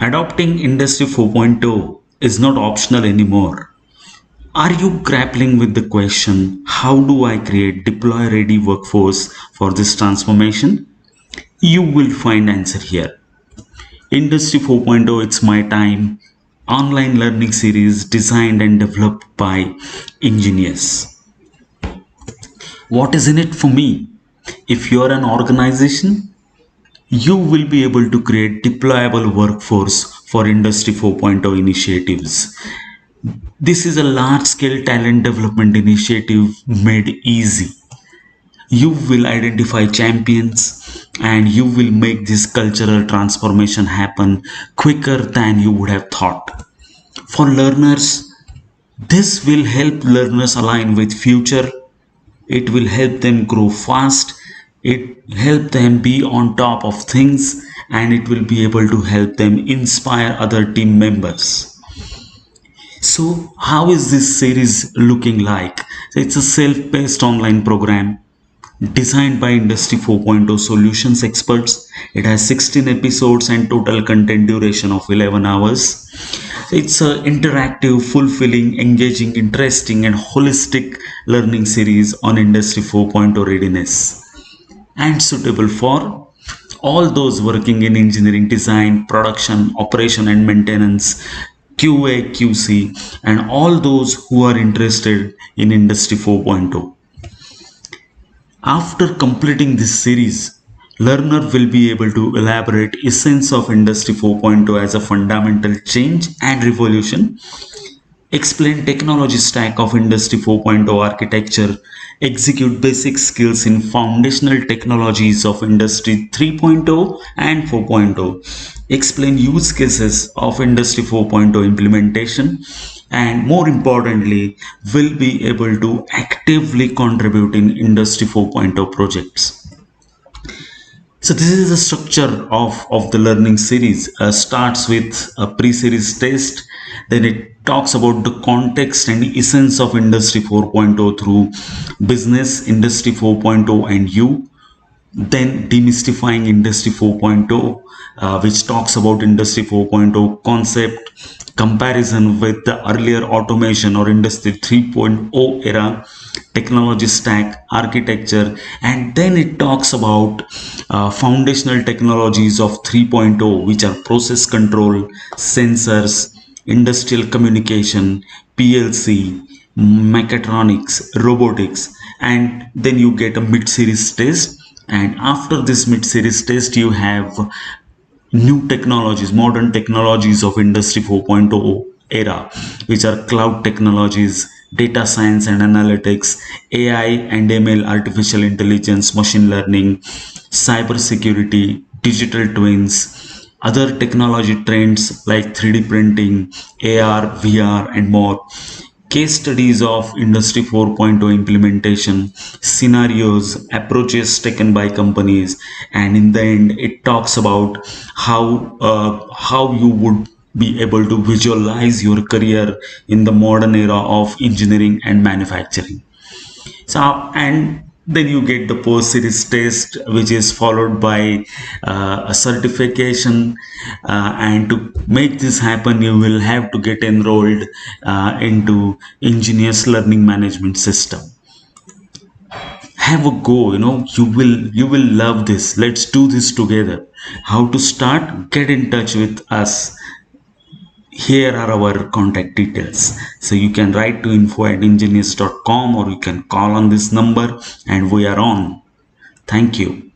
Adopting Industry 4.0 is not optional anymore. Are you grappling with the question, how do I create deploy ready workforce for this transformation? You will find answer here. Industry 4.0, it's my time. Online learning series designed and developed by engineers. What is in it for me? If you're an organization, you will be able to create deployable workforce for Industry 4.0 initiatives. This is a large scale talent development initiative made easy. You will identify champions and you will make this cultural transformation happen quicker than you would have thought. For learners, this will help learners align with future. It will help them grow fast. It help them be on top of things, and it will be able to help them inspire other team members. So, how is this series looking like? It's a self-paced online program designed by Industry 4.0 solutions experts. It has 16 episodes and total content duration of 11 hours. It's an interactive, fulfilling, engaging, interesting, and holistic learning series on Industry 4.0 readiness and suitable for all those working in engineering design, production, operation, and maintenance, QA, QC, and all those who are interested in Industry 4.0. After completing this series, learner will be able to elaborate essence of Industry 4.0 as a fundamental change and revolution, explain technology stack of Industry 4.0 architecture, execute basic skills in foundational technologies of Industry 3.0 and 4.0, explain use cases of Industry 4.0 implementation, and more importantly, will be able to actively contribute in Industry 4.0 projects. So this is the structure of the learning series. Starts with a pre-series test, then it talks about the context and essence of Industry 4.0 through business, Industry 4.0 and you, then demystifying Industry 4.0, which talks about Industry 4.0 concept, comparison with the earlier automation or Industry 3.0 era, technology stack, architecture, and then it talks about foundational technologies of 3.0, which are process control, sensors, industrial communication, PLC, mechatronics, robotics, and then you get a mid-series test. And after this mid-series test, you have new technologies, modern technologies of Industry 4.0 era, which are cloud technologies, data science and analytics, AI and ML, artificial intelligence, machine learning, cyber security, digital twins, other technology trends like 3D printing, AR, VR, and more, case studies of Industry 4.0 implementation, scenarios, approaches taken by companies, and in the end, it talks about how you would be able to visualize your career in the modern era of engineering and manufacturing. So, and then you get the post series test, which is followed by a certification. And to make this happen, you will have to get enrolled into Engineers Learning Management System. Have a go, you will love this. Let's do this together. How to start? Get in touch with us. Here are our contact details, so you can write to info@engineers.com or you can call on this number and we are on. Thank you.